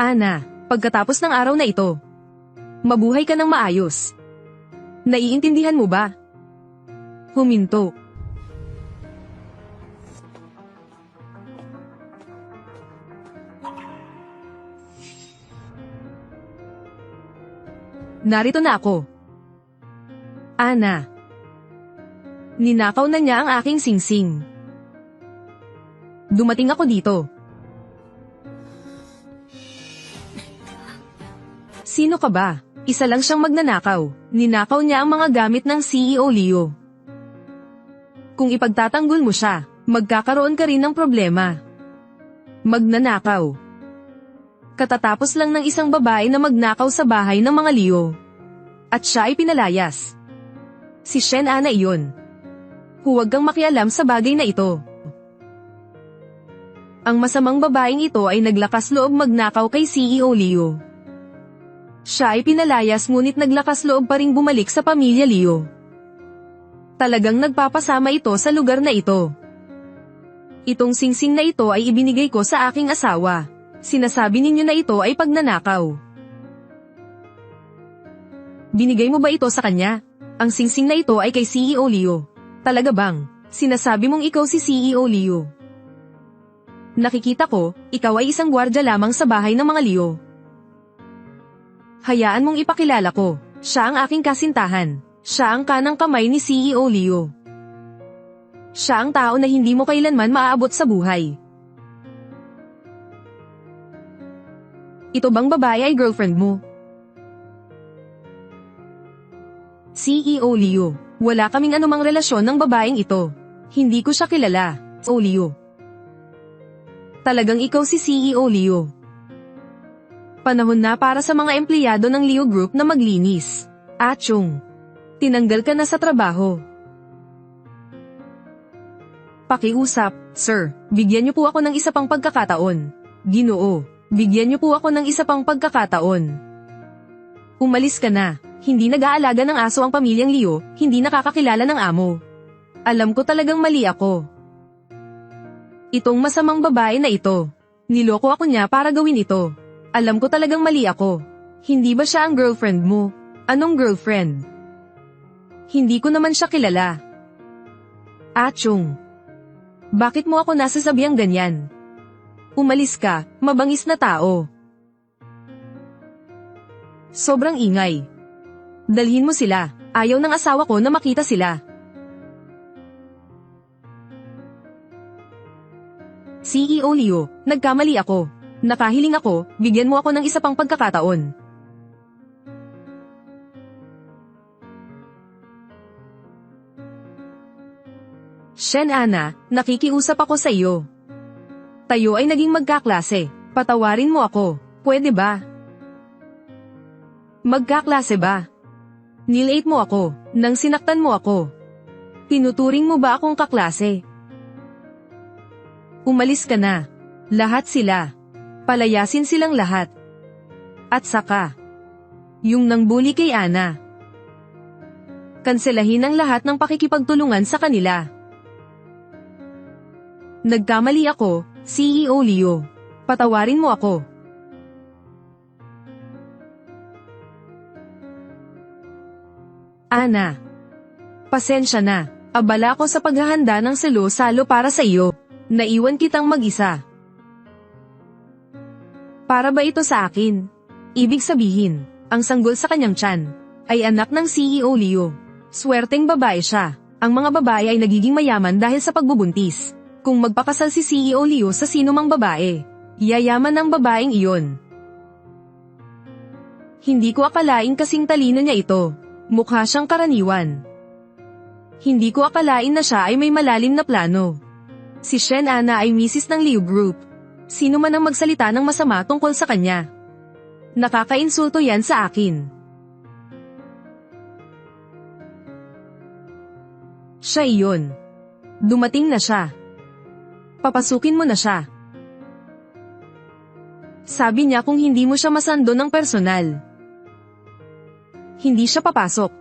Ana, pagkatapos ng araw na ito, mabuhay ka ng maayos. Naiintindihan mo ba? Huminto. Narito na ako. Ana. Ninakaw na niya ang aking singsing. Dumating ako dito. Sino ka ba? Isa lang siyang magnanakaw. Ninakaw niya ang mga gamit ng CEO Leo. Kung ipagtatanggol mo siya, magkakaroon ka rin ng problema. Magnanakaw. Katatapos lang ng isang babae na magnakaw sa bahay ng mga Leo. At siya ay pinalayas. Si Shen Ana iyon. Huwag kang makialam sa bagay na ito. Ang masamang babaeng ito ay naglakas loob magnakaw kay CEO Leo. Siya ay pinalayas ngunit naglakas loob pa ring bumalik sa pamilya Leo. Talagang nagpapasama ito sa lugar na ito. Itong singsing na ito ay ibinigay ko sa aking asawa. Sinasabi ninyo na ito ay pagnanakaw. Binigay mo ba ito sa kanya? Ang singsing na ito ay kay CEO Leo. Talaga bang? Sinasabi mong ikaw si CEO Leo. Nakikita ko, ikaw ay isang gwardya lamang sa bahay ng mga Leo. Hayaan mong ipakilala ko. Siya ang aking kasintahan. Siya ang kanang kamay ni CEO Leo. Siya ang tao na hindi mo kailanman maaabot sa buhay. Ito bang babae ay girlfriend mo? CEO Leo, wala kaming anumang relasyon ng babaeng ito. Hindi ko siya kilala. CEO Leo. Talagang ikaw si CEO Leo. Panahon na para sa mga empleyado ng Leo Group na maglinis. Achong. Tinanggal ka na sa trabaho. Pakiusap, sir. Bigyan niyo po ako ng isa pang pagkakataon. Ginoo. Bigyan niyo po ako ng isa pang pagkakataon. Umalis ka na. Hindi nag-aalaga ng aso ang pamilyang Leo, hindi nakakakilala ng amo. Alam ko talagang mali ako. Itong masamang babae na ito. Niloko ako niya para gawin ito. Alam ko talagang mali ako. Hindi ba siya ang girlfriend mo? Anong girlfriend? Hindi ko naman siya kilala. Achong. Bakit mo ako nasasabiang ganyan? Umalis ka, mabangis na tao. Sobrang ingay. Dalhin mo sila. Ayaw ng asawa ko na makita sila. CEO Leo, nagkamali ako. Nakahiling ako, bigyan mo ako ng isa pang pagkakataon. Shen Ana, nakikiusap ako sa iyo. Tayo ay naging magkaklase. Patawarin mo ako. Pwede ba? Magkaklase ba? Nilate mo ako, nang sinaktan mo ako. Tinuturing mo ba akong kaklase? Umalis ka na. Lahat sila. Palayasin silang lahat. At saka, yung nangbuli kay Ana. Kanselahin ang lahat ng pakikipagtulungan sa kanila. Nagkamali ako, CEO Leo. Patawarin mo ako. Ana. Pasensya na. Abala ko sa paghahanda ng salo-salo para sa iyo. Naiwan kitang mag-isa. Para ba ito sa akin? Ibig sabihin, ang sanggol sa kanyang tiyan ay anak ng CEO Leo. Swerteng babae siya. Ang mga babae ay nagiging mayaman dahil sa pagbubuntis. Kung magpakasal si CEO Leo sa sinumang babae, yayaman ang babaeng iyon. Hindi ko akalain kasing talino niya ito. Mukha siyang karaniwan. Hindi ko akalain na siya ay may malalim na plano. Si Shen Ana ay misis ng Leo Group. Sino man ang magsalita ng masama tungkol sa kanya. Nakakainsulto yan sa akin. Siya iyon. Dumating na siya. Papasukin mo na siya. Sabi niya kung hindi mo siya masando ng personal. Hindi siya papasok.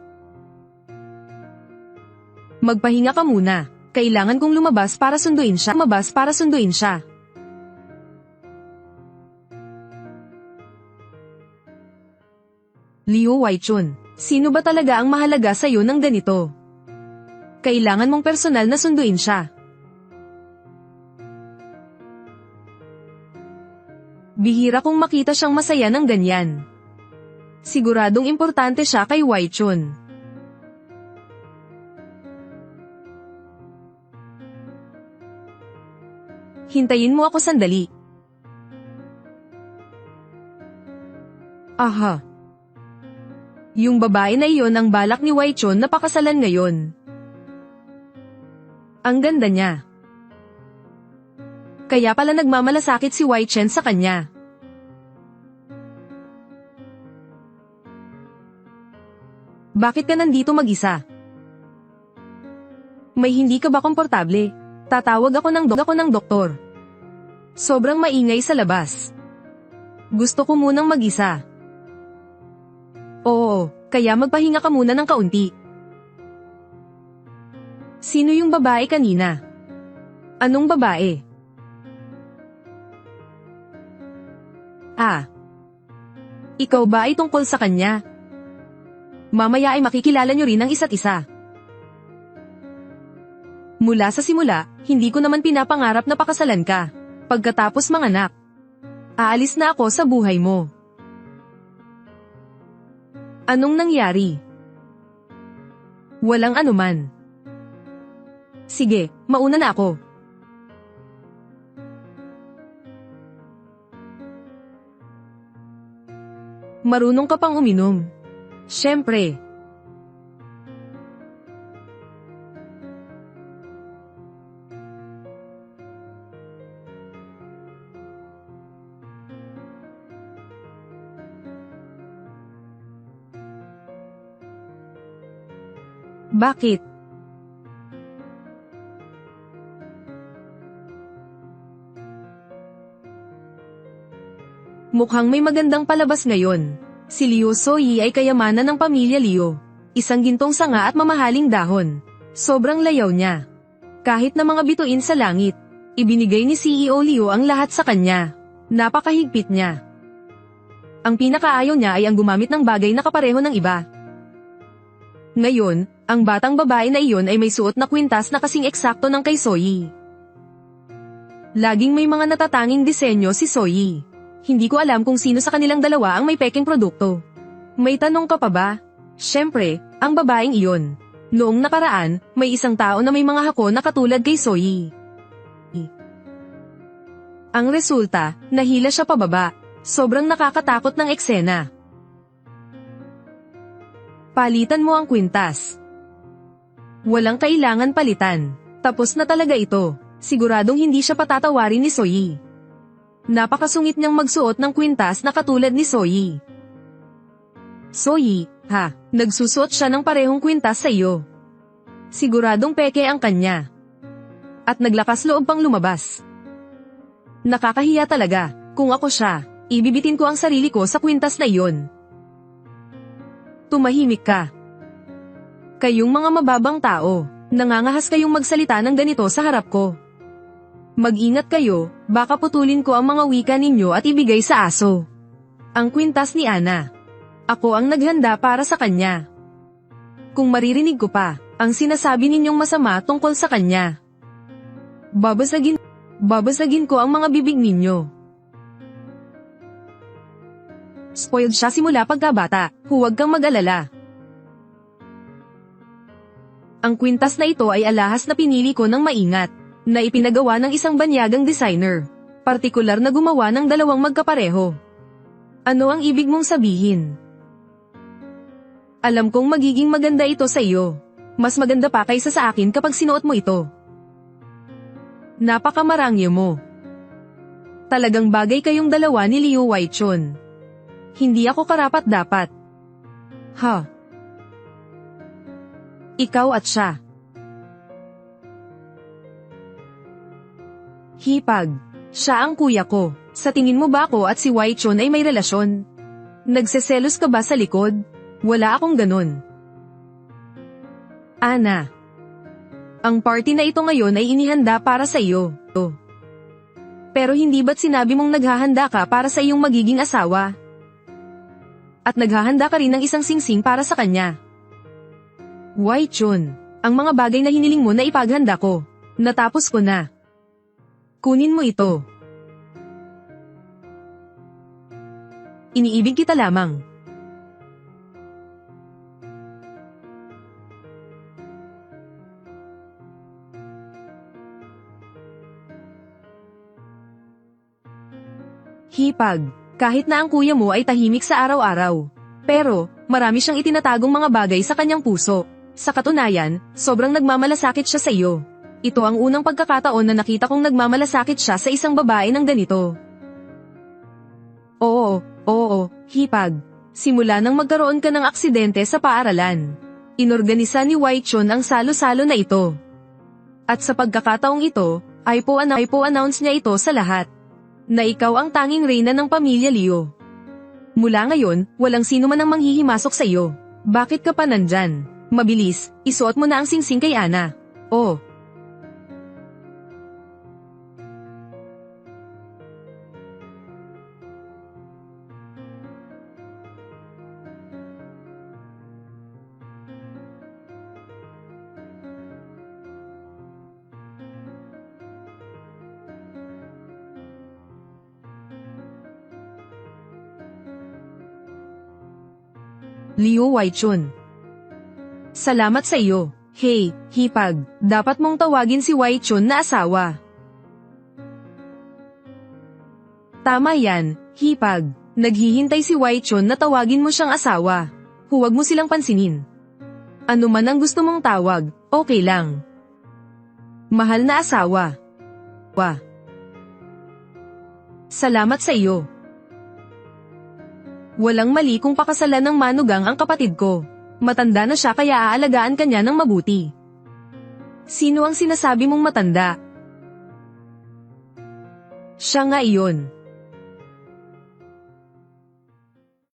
Magpahinga ka muna. Kailangan kong lumabas para sunduin siya. Liu Waichun, sino ba talaga ang mahalaga sa'yo ng ganito? Kailangan mong personal na sunduin siya. Bihira kong makita siyang masaya ng ganyan. Siguradong importante siya kay Waichun. Hintayin mo ako sandali. Aha. Yung babae na iyon ang balak ni Waichun na pakasalan ngayon. Ang ganda niya. Kaya pala nagmamalasakit si Waichun sa kanya. Bakit ka nandito mag-isa? May hindi ka ba komportable? Tatawag ako ng doktor. Sobrang maingay sa labas. Gusto ko munang mag-isa. Oo, kaya magpahinga ka muna ng kaunti. Sino yung babae kanina? Anong babae? Ah. Ikaw ba ay tungkol sa kanya? Mamaya ay makikilala nyo rin ang isa't isa. Mula sa simula, hindi ko naman pinapangarap na pakasalan ka. Pagkatapos manganak, aalis na ako sa buhay mo. Anong nangyari? Walang anuman. Sige, mauna na ako. Marunong ka pang uminom. Siyempre. Bakit? Mukhang may magandang palabas ngayon. Si Liu Soyi ay kayamanan ng pamilya Liu. Isang gintong sanga at mamahaling dahon. Sobrang layaw niya. Kahit na mga bituin sa langit, ibinigay ni CEO Liu ang lahat sa kanya. Napakahigpit niya. Ang pinakaayaw niya ay ang gumamit ng bagay na kapareho ng iba. Ngayon, ang batang babae na iyon ay may suot na kwintas na kasing eksakto ng kay Soyi. Laging may mga natatanging disenyo si Soyi. Hindi ko alam kung sino sa kanilang dalawa ang may peking produkto. May tanong ka pa ba? Siyempre, ang babaeng iyon. Noong nakaraan, may isang tao na may mga hako na katulad kay Soyi. Ang resulta, nahila siya pababa. Sobrang nakakatakot ng eksena. Palitan mo ang kwintas. Walang kailangan palitan. Tapos na talaga ito. Siguradong hindi siya patatawarin ni Soyi. Napakasungit niyang magsuot ng kwintas na katulad ni Soyi. Soyi, ha, nagsusuot siya ng parehong kwintas sa iyo. Siguradong peke ang kanya. At naglakas loob pang lumabas. Nakakahiya talaga. Kung ako siya, ibibitin ko ang sarili ko sa kwintas na iyon. Tumahimik ka. Kayong mga mababang tao, nangangahas kayong magsalita ng ganito sa harap ko. Mag-ingat kayo, baka putulin ko ang mga wika ninyo at ibigay sa aso. Ang kwintas ni Ana. Ako ang naghanda para sa kanya. Kung maririnig ko pa, ang sinasabi ninyong masama tungkol sa kanya. Babasagin ko ang mga bibig ninyo. Spoiled siya simula pagkabata, huwag kang mag-alala. Ang kwintas na ito ay alahas na pinili ko ng maingat, na ipinagawa ng isang banyagang designer, partikular na gumawa ng dalawang magkapareho. Ano ang ibig mong sabihin? Alam kong magiging maganda ito sa iyo. Mas maganda pa kaysa sa akin kapag sinuot mo ito. Napakamarangya mo. Talagang bagay kayong dalawa ni Liu Waichun. Hindi ako karapat-dapat. Ha? Ikaw at siya. Hipag. Siya ang kuya ko. Sa tingin mo ba ako at si Waichun ay may relasyon? Nagseselos ka ba sa likod? Wala akong ganun. Ana. Ang party na ito ngayon ay inihanda para sa iyo. Pero hindi ba't sinabi mong naghahanda ka para sa iyong magiging asawa? At naghahanda ka rin ng isang singsing para sa kanya. Wai Chun, ang mga bagay na hiniling mo na ipaghanda ko. Natapos ko na. Kunin mo ito. Iniibig kita lamang. Hipag, kahit na ang kuya mo ay tahimik sa araw-araw. Pero, marami siyang itinatagong mga bagay sa kanyang puso. Sa katunayan, sobrang nagmamalasakit siya sa iyo. Ito ang unang pagkakataon na nakita kong nagmamalasakit siya sa isang babae ng ganito. Oo, Hipag. Simula nang magkaroon ka ng aksidente sa paaralan. Inorganisa ni Wai Chun ang salo-salo na ito. At sa pagkakataong ito, ay po-announce niya ito sa lahat. Na ikaw ang tanging reyna ng pamilya Liu. Mula ngayon, walang sino man ang manghihimasok sa iyo. Bakit ka pa nandyan? Mabilis, isuot mo na ang singsing kay Ana. Oh. Liu Waichun. Salamat sa iyo. Hey, Hipag, dapat mong tawagin si Waichun na asawa. Tama yan, Hipag. Naghihintay si Waichun na tawagin mo siyang asawa. Huwag mo silang pansinin. Ano man ang gusto mong tawag, okay lang. Mahal na asawa. Salamat sa iyo. Walang mali kung pakasalan ng manugang ang kapatid ko. Matanda na siya kaya aalagaan ka niya ng mabuti. Sino ang sinasabi mong matanda? Siya nga iyon.